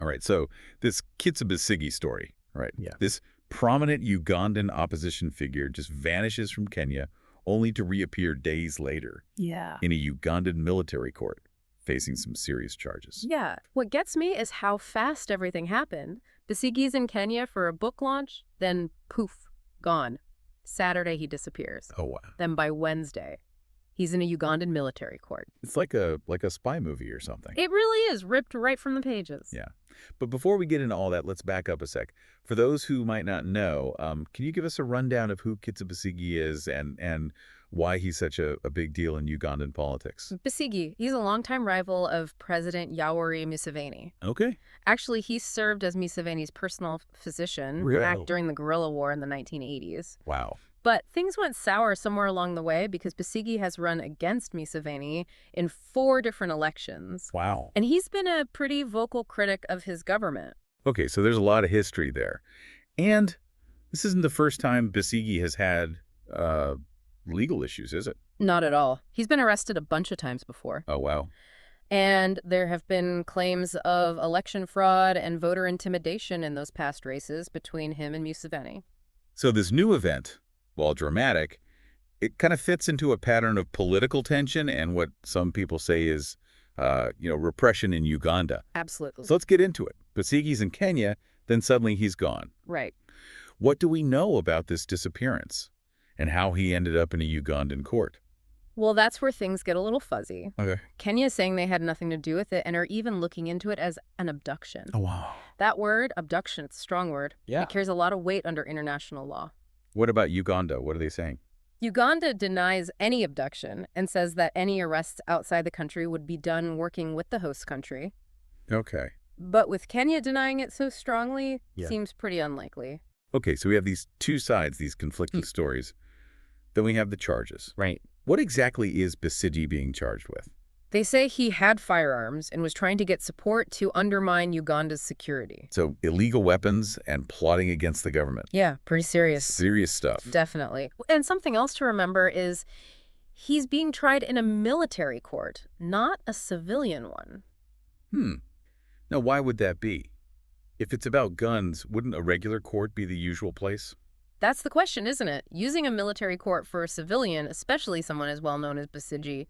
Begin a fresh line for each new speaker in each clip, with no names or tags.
All right, so this Kizza Besigye story, right?
Yeah.
This prominent Ugandan opposition figure just vanishes from Kenya only to reappear days later
Yeah.
in a Ugandan military court, facing some serious charges.
Yeah. What gets me is how fast everything happened. Besigye's in Kenya for a book launch, then poof, gone. Saturday he disappears.
Oh, wow.
Then by Wednesday, he's in a Ugandan military court.
It's like a spy movie or something.
It really is, ripped right from the pages.
Yeah. But before we get into all that, let's back up a sec. For those who might not know, can you give us a rundown of who Kizza Besigye is and why he's such a big deal in Ugandan politics?
Besigye, he's a longtime rival of President Yoweri Museveni.
Okay.
Actually, he served as Museveni's personal physician
Really?
back during the guerrilla war in the 1980s.
Wow.
But things went sour somewhere along the way because Besigye has run against Museveni in 4 different elections.
Wow.
And he's been a pretty vocal critic of his government.
Okay, so there's a lot of history there. And this isn't the first time Besigye has had legal issues, is it?
Not at all. He's been arrested a bunch of times before.
Oh, wow.
And there have been claims of election fraud and voter intimidation in those past races between him and Museveni.
So this new event, while dramatic, it kind of fits into a pattern of political tension and what some people say is, repression in Uganda.
Absolutely.
So let's get into it. Besigye's in Kenya, then suddenly he's gone.
Right.
What do we know about this disappearance and how he ended up in a Ugandan court?
Well, that's where things get a little fuzzy.
Okay.
Kenya is saying they had nothing to do with it and are even looking into it as an abduction.
Oh, wow.
That word, abduction, it's a strong word.
Yeah.
It carries a lot of weight under international law.
What about Uganda? What are they saying?
Uganda denies any abduction and says that any arrests outside the country would be done working with the host country.
Okay.
But with Kenya denying it so strongly,
Yeah.
seems pretty unlikely.
Okay, so we have these two sides, these conflicting stories. Then we have the charges.
Right.
What exactly is Besigye being charged with?
They say he had firearms and was trying to get support to undermine Uganda's security.
So illegal weapons and plotting against the government.
Yeah, pretty serious.
Serious stuff.
Definitely. And something else to remember is he's being tried in a military court, not a civilian one.
Now, why would that be? If it's about guns, wouldn't a regular court be the usual place?
That's the question, isn't it? Using a military court for a civilian, especially someone as well known as Besigye,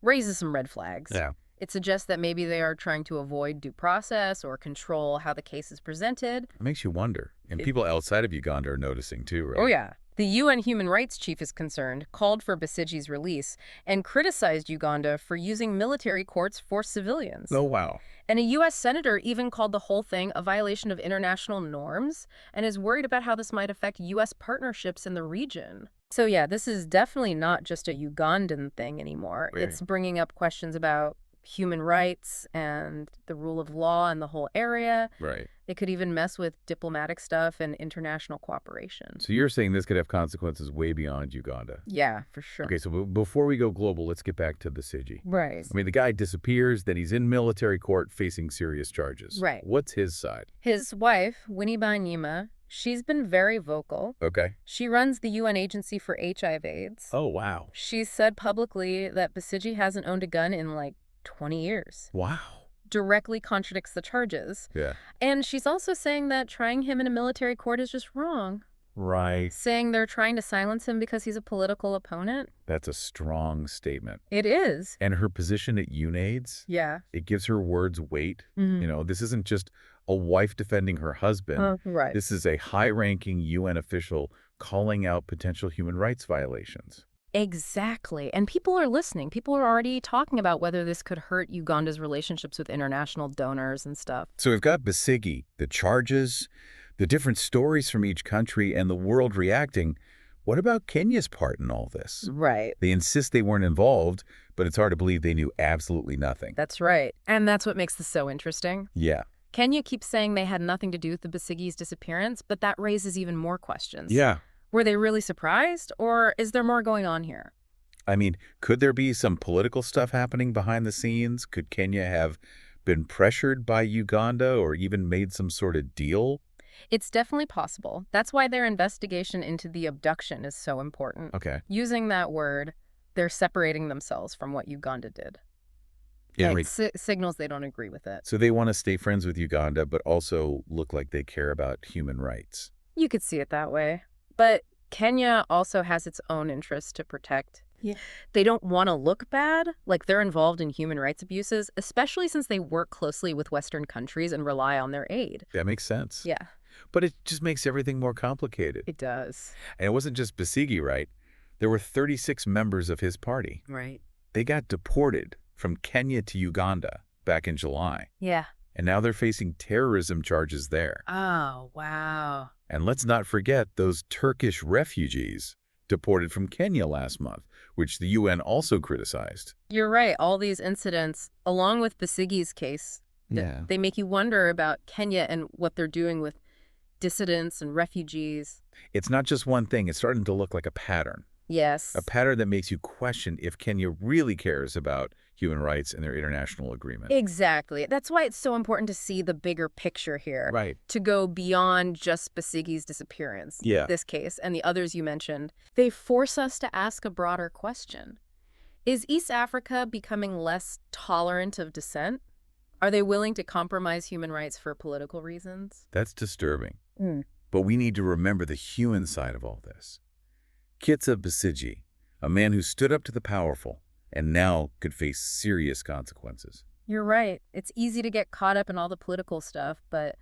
raises some red flags.
Yeah.
It suggests that maybe they are trying to avoid due process or control how the case is presented.
It makes you wonder. And people outside of Uganda are noticing too, right?
Oh, yeah. The UN human rights chief is concerned, called for Besigye's release, and criticized Uganda for using military courts for civilians.
Oh, wow.
And a U.S. senator even called the whole thing a violation of international norms and is worried about how this might affect U.S. partnerships in the region. So yeah, this is definitely not just a Ugandan thing anymore.
Right.
It's bringing up questions about human rights and the rule of law in the whole area.
Right.
It could even mess with diplomatic stuff and international cooperation.
So you're saying this could have consequences way beyond Uganda.
Yeah, for sure.
Okay, so before we go global, let's get back to Besigye.
Right.
I mean, the guy disappears, then he's in military court facing serious charges.
Right.
What's his side?
His wife, Winnie Byanyima, she's been very vocal.
Okay.
She runs the UN Agency for HIV/AIDS.
Oh, wow.
She's said publicly that Besigye hasn't owned a gun in like 20 years.
Wow.
Directly contradicts the charges.
Yeah.
And she's also saying that trying him in a military court is just wrong.
Right.
Saying they're trying to silence him because he's a political opponent.
That's a strong statement.
It is.
And her position at UNAIDS,
Yeah.
it gives her words weight.
Mhm.
You know, this isn't just a wife defending her husband.
Right.
This is a high-ranking UN official calling out potential human rights violations.
Exactly. And people are listening. People are already talking about whether this could hurt Uganda's relationships with international donors and stuff.
So we've got Besigye, the charges, the different stories from each country, and the world reacting. What about Kenya's part in all this?
Right.
They insist they weren't involved, but it's hard to believe they knew absolutely nothing.
That's right. And that's what makes this so interesting.
Yeah.
Kenya keeps saying they had nothing to do with the Besigye's disappearance, but that raises even more questions.
Yeah.
Were they really surprised, or is there more going on here?
I mean, could there be some political stuff happening behind the scenes? Could Kenya have been pressured by Uganda or even made some sort of deal?
It's definitely possible. That's why their investigation into the abduction is so important.
Okay.
Using that word, they're separating themselves from what Uganda did.
Yeah,
It
right.
signals they don't agree with it.
So they want to stay friends with Uganda, but also look like they care about human rights.
You could see it that way. But Kenya also has its own interests to protect.
Yeah.
They don't want to look bad, like they're involved in human rights abuses, especially since they work closely with Western countries and rely on their aid.
That makes sense.
Yeah,
But it just makes everything more complicated.
it does.
And it wasn't just Besigye, right? There were 36 members of his party.
Right.
They got deported from Kenya to Uganda back in July.
Yeah.
And now they're facing terrorism charges there.
Oh, wow.
And let's not forget those Turkish refugees deported from Kenya last month, which the UN also criticized.
You're right. All these incidents, along with Besigye's case, they make you wonder about Kenya and what they're doing with dissidents and refugees.
It's not just one thing. It's starting to look like a pattern.
Yes.
A pattern that makes you question if Kenya really cares about human rights and their international agreement.
Exactly. That's why it's so important to see the bigger picture here.
Right.
To go beyond just Besigye's disappearance,
Yeah.
this case, and the others you mentioned. They force us to ask a broader question. Is East Africa becoming less tolerant of dissent? Are they willing to compromise human rights for political reasons?
That's disturbing. But we need to remember the human side of all this. Kizza Besigye, a man who stood up to the powerful and now could face serious consequences.
You're right. It's easy to get caught up in all the political stuff, but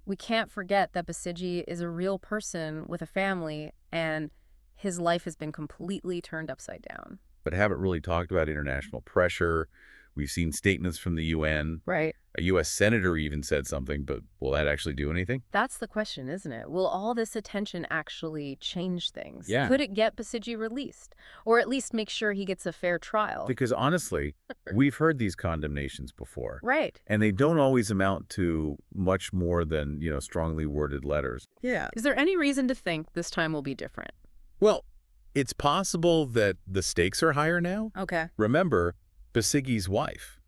we can't forget that Besigye is a real person with a family, and his life has been completely turned upside down.
But haven't really talked about international pressure. We've seen statements from the UN.
Right.
A U.S. senator even said something, but will that actually do anything?
That's the question, isn't it? Will all this attention actually change things?
Yeah.
Could it get Besigye released? Or at least make sure he gets a fair trial?
Because honestly, we've heard these condemnations before.
Right.
And they don't always amount to much more than, strongly worded letters.
Yeah. Is there any reason to think this time will be different?
Well, it's possible that the stakes are higher now.
Okay.
Remember, Besigye's wife,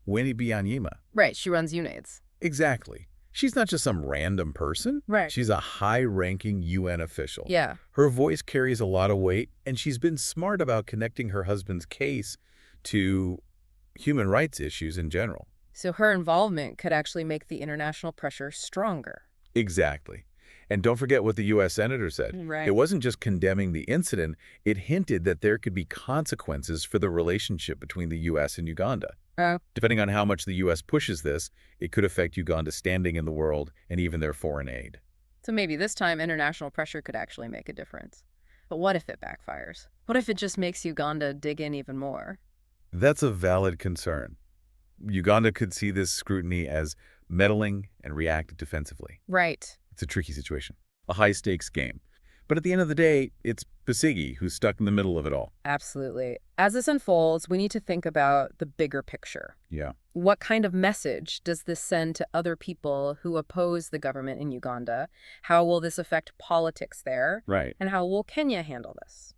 Winnie Byanyima.
Right. She runs UNAIDS.
Exactly. She's not just some random person.
Right.
She's a high-ranking UN official.
Yeah.
Her voice carries a lot of weight, and she's been smart about connecting her husband's case to human rights issues in general.
So her involvement could actually make the international pressure stronger.
Exactly. And don't forget what the U.S. senator said.
Right.
It wasn't just condemning the incident. It hinted that there could be consequences for the relationship between the U.S. and Uganda.
Oh.
Depending on how much the U.S. pushes this, it could affect Uganda's standing in the world and even their foreign aid.
So maybe this time international pressure could actually make a difference. But what if it backfires? What if it just makes Uganda dig in even more?
That's a valid concern. Uganda could see this scrutiny as meddling and react defensively.
Right.
It's a tricky situation, a high-stakes game. But at the end of the day, it's Besigye who's stuck in the middle of it all.
Absolutely. As this unfolds, we need to think about the bigger picture.
Yeah.
What kind of message does this send to other people who oppose the government in Uganda? How will this affect politics there?
Right.
And how will Kenya handle this?